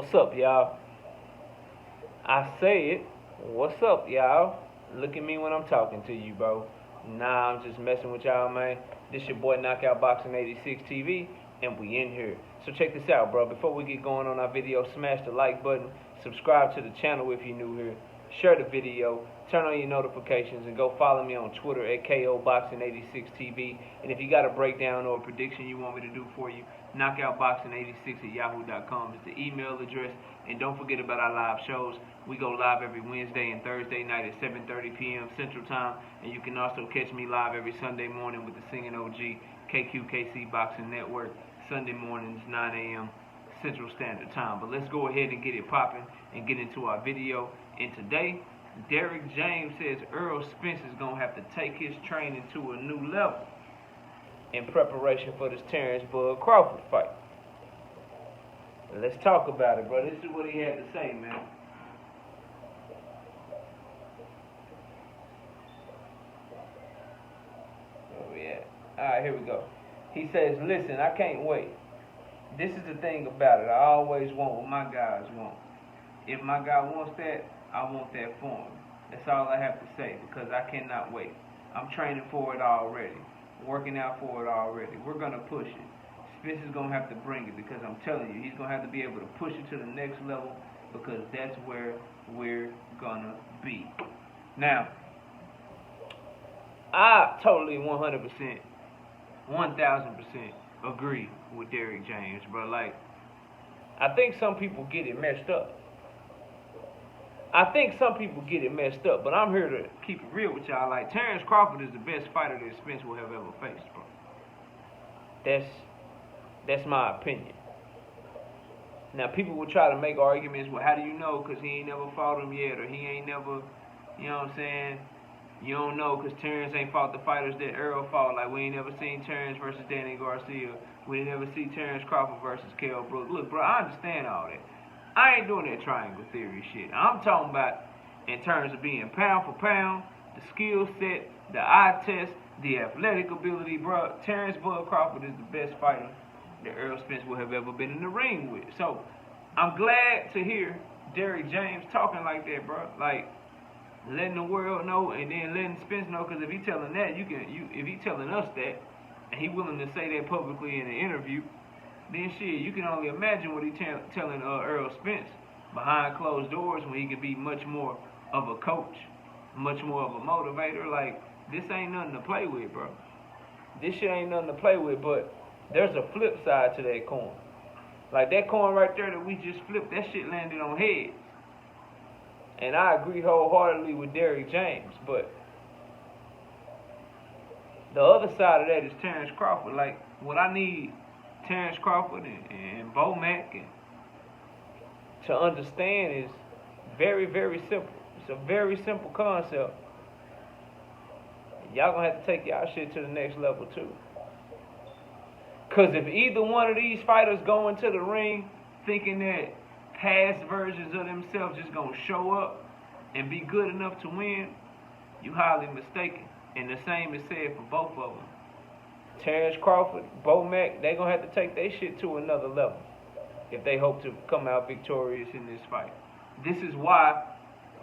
What's up, y'all? I say it. What's up, y'all? Look at me when I'm talking to you, bro. Nah, I'm just messing with y'all, man. This your boy Knockout Boxing 86 TV, and we in here. So check this out, bro. Before we get going on our video, smash the like button, subscribe to the channel if you're new here, share the video, turn on your notifications, and go follow me on Twitter at KOBoxing86TV. And if you got a breakdown or a prediction you want me to do for you, knockoutboxing86@yahoo.com is the email address. And don't forget about our live shows. We go live every Wednesday and Thursday night at 7:30 p.m. Central Time. And you can also catch me live every Sunday morning with the singing OG, KQKC Boxing Network, Sunday mornings, 9 a.m. Central Standard Time. But let's go ahead and get it popping and get into our video. And today, Derrick James says Errol Spence is going to have to take his training to a new level in preparation for this Terence Crawford fight. Let's talk about it, bro. This is what he had to say, man. Where we at? Alright, here we go. He says, listen, I can't wait. This is the thing about it. I always want what my guys want. If my guy wants that, I want that for him. That's all I have to say, because I cannot wait. I'm training for it already. Working out for it already. We're going to push it. Spence is going to have to bring it, because I'm telling you, he's going to have to be able to push it to the next level, because that's where we're going to be. Now, I totally 100%, 1000% agree with Derrick James, bro. Like, I think some people get it messed up. But I'm here to keep it real with y'all. Like, Terence Crawford is the best fighter that Spence will have ever faced, bro. That's my opinion. Now, people will try to make arguments, well, how do you know? Because he ain't never fought him yet, or he ain't never, you know what I'm saying? You don't know because Terence ain't fought the fighters that Errol fought. Like, we ain't never seen Terence versus Danny Garcia. We ain't never see Terence Crawford versus Kell Brooks. Look, bro, I understand all that. I ain't doing that triangle theory shit. I'm talking about in terms of being pound for pound, the skill set, the eye test, the athletic ability, bro. Terence Crawford is the best fighter that Errol Spence will have ever been in the ring with. So, I'm glad to hear Derrick James talking like that, bro. Like, letting the world know and then letting Spence know, because if he telling that, if he telling us that, and he willing to say that publicly in an interview, then shit, you can only imagine what he telling Errol Spence behind closed doors, when he could be much more of a coach, much more of a motivator. Like, this ain't nothing to play with, bro. This shit ain't nothing to play with, but there's a flip side to that coin. Like, that coin right there that we just flipped, that shit landed on heads. And I agree wholeheartedly with Derrick James, but the other side of that is Terence Crawford. Like, what I need Terence Crawford and Bo Mack to understand is very, very simple. It's a very simple concept. Y'all gonna have to take y'all shit to the next level too. Cause if either one of these fighters go into the ring thinking that past versions of themselves just gonna show up and be good enough to win, you highly mistaken. And the same is said for both of them. Terence Crawford, Bo Mack, they gonna have to take their shit to another level if they hope to come out victorious in this fight. This is why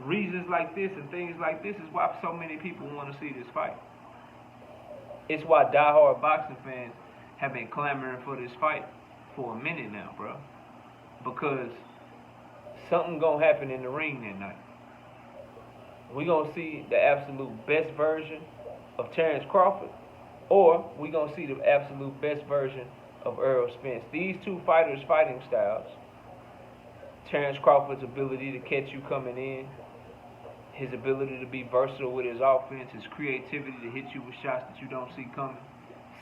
reasons like this and things like this is why so many people want to see this fight. It's why diehard boxing fans have been clamoring for this fight for a minute now, bro. Because something gonna happen in the ring that night. We gonna see the absolute best version of Terence Crawford, or we gonna see the absolute best version of Errol Spence. These two fighters' fighting styles, Terence Crawford's ability to catch you coming in, his ability to be versatile with his offense, his creativity to hit you with shots that you don't see coming,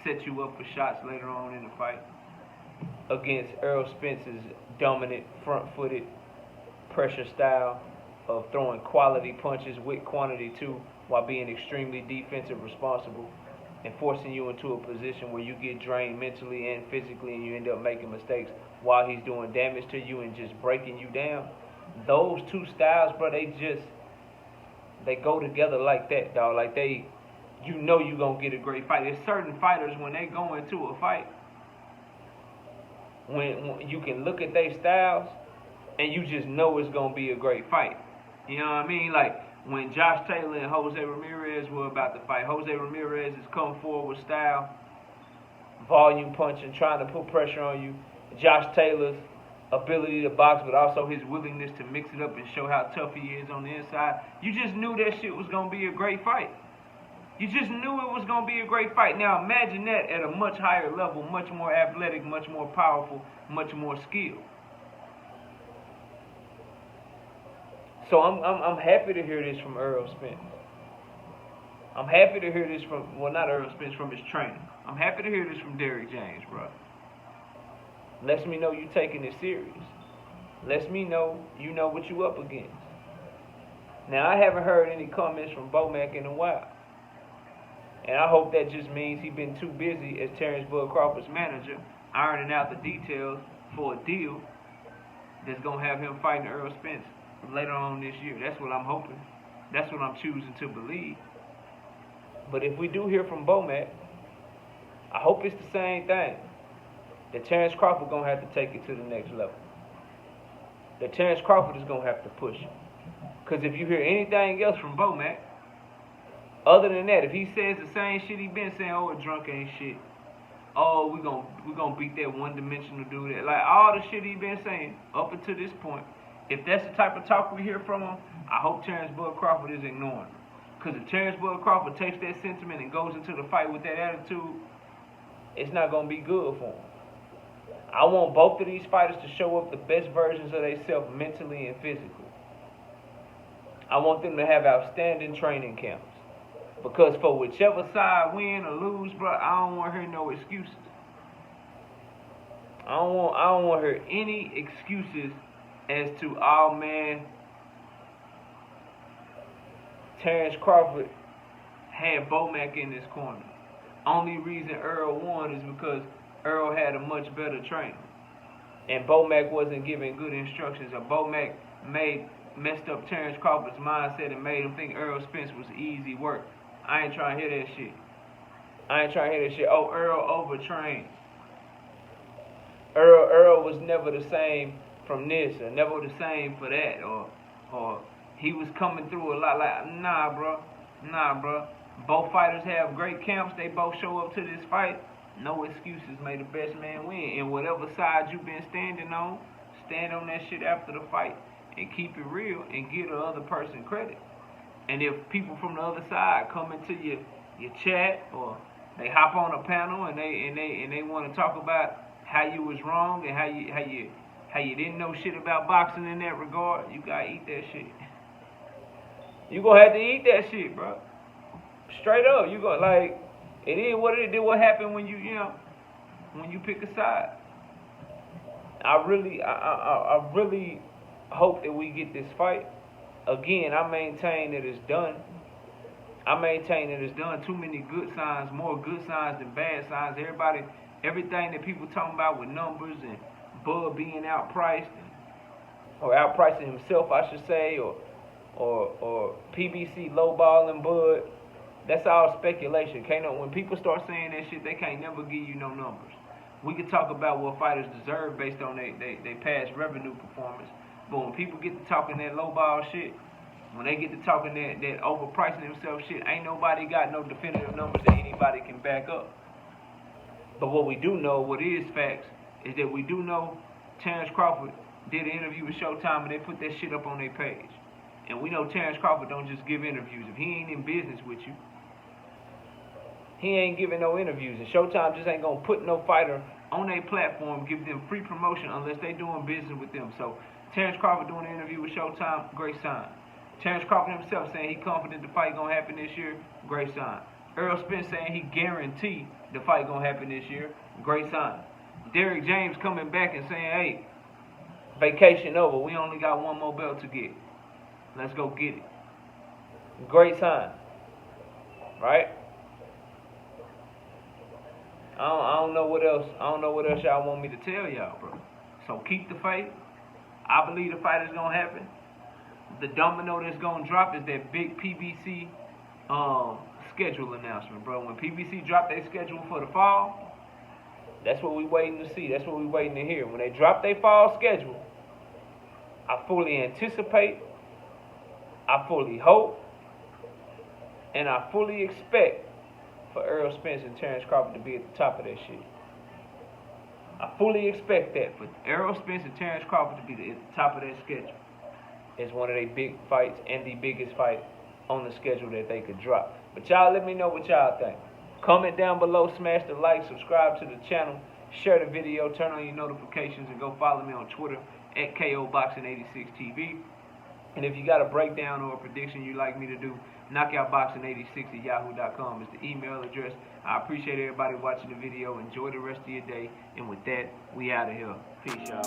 set you up for shots later on in the fight, against Errol Spence's dominant front-footed pressure style of throwing quality punches with quantity too, while being extremely defensive responsible and forcing you into a position where you get drained mentally and physically and you end up making mistakes while he's doing damage to you and just breaking you down. Those two styles, bro, they go together like that, dog. Like, you know you're going to get a great fight. There's certain fighters, when they go into a fight, when you can look at their styles and you just know it's gonna be a great fight. You know what I mean? Like when Josh Taylor and Jose Ramirez were about to fight, Jose Ramirez has come forward with style, volume punching, trying to put pressure on you. Josh Taylor's ability to box, but also his willingness to mix it up and show how tough he is on the inside. You just knew that shit was gonna be a great fight. You just knew it was going to be a great fight. Now imagine that at a much higher level, much more athletic, much more powerful, much more skilled. So I'm happy to hear this from Errol Spence. I'm happy to hear this from, well, not Errol Spence, from his trainer. I'm happy to hear this from Derrick James, bro. Lets me know you taking it serious. Lets me know you know what you up against. Now, I haven't heard any comments from Bomac in a while. And I hope that just means he's been too busy as Terence Bud Crawford's manager, ironing out the details for a deal that's going to have him fighting Errol Spence later on this year. That's what I'm hoping. That's what I'm choosing to believe. But if we do hear from Bomac, I hope it's the same thing. That Terence Crawford going to have to take it to the next level. That Terence Crawford is going to have to push it. Because if you hear anything else from Bomac, other than that, if he says the same shit he been saying, oh, a drunk ain't shit. Oh, we gonna beat that one-dimensional dude. Like, all the shit he been saying up until this point, if that's the type of talk we hear from him, I hope Terence Bud Crawford is ignoring him. Because if Terence Bud Crawford takes that sentiment and goes into the fight with that attitude, it's not going to be good for him. I want both of these fighters to show up the best versions of themselves mentally and physically. I want them to have outstanding training camps. Because for whichever side win or lose, bro, I don't want to hear no excuses. I don't want to hear any excuses as to, oh man, Terence Crawford had Bomac in his corner. Only reason Errol won is because Errol had a much better trainer. And Bomac wasn't giving good instructions. Or Bomac messed up Terence Crawford's mindset and made him think Errol Spence was easy work. I ain't trying to hear that shit. Oh, Errol overtrained. Errol was never the same from this, or never the same for that, or he was coming through a lot. Like, nah, bro. Both fighters have great camps. They both show up to this fight. No excuses. May the best man win. And whatever side you've been standing on, stand on that shit after the fight and keep it real and give the other person credit. And if people from the other side come into your chat, or they hop on a panel and they want to talk about how you was wrong and how you didn't know shit about boxing in that regard, you gotta eat that shit. You gonna have to eat that shit, bro. Straight up, you go like it is what it is. What happened when when you pick a side? I really hope that we get this fight. Again, I maintain that it's done. Too many good signs, more good signs than bad signs. Everything that people talking about with numbers and Bud being outpriced, or outpricing himself, I should say, or PBC lowballing Bud, that's all speculation. When people start saying that shit, they can't never give you no numbers. We can talk about what fighters deserve based on their past revenue performance. But when people get to talking that lowball shit, when they get to talking that overpricing themselves shit, ain't nobody got no definitive numbers that anybody can back up. But what we do know, what is facts, is that we do know Terence Crawford did an interview with Showtime and they put that shit up on their page. And we know Terence Crawford don't just give interviews. If he ain't in business with you, he ain't giving no interviews. And Showtime just ain't gonna put no fighter on their platform, give them free promotion unless they doing business with them. So Terence Crawford doing an interview with Showtime, great sign. Terence Crawford himself saying he confident the fight gonna happen this year, great sign. Errol Spence saying he guarantee the fight gonna happen this year, great sign. Derrick James coming back and saying, hey, vacation over, we only got one more belt to get. Let's go get it. Great sign. Right? I don't know what else y'all want me to tell y'all, bro. So keep the faith. I believe the fight is gonna happen. The domino that's gonna drop is that big PBC schedule announcement, bro. When PBC drop their schedule for the fall, that's what we waiting to see. That's what we waiting to hear. When they drop their fall schedule, I fully anticipate, I fully hope, and I fully expect for Errol Spence and Terence Crawford to be at the top of that shit. I fully expect that for Errol Spence and Terence Crawford to be at the top of that schedule. It's one of their big fights and the biggest fight on the schedule that they could drop. But y'all let me know what y'all think. Comment down below, smash the like, subscribe to the channel, share the video, turn on your notifications, and go follow me on Twitter at KOBoxing86TV. And if you got a breakdown or a prediction you'd like me to do, knockoutboxing86@yahoo.com is the email address. I appreciate everybody watching the video. Enjoy the rest of your day. And with that, we out of here. Peace, y'all.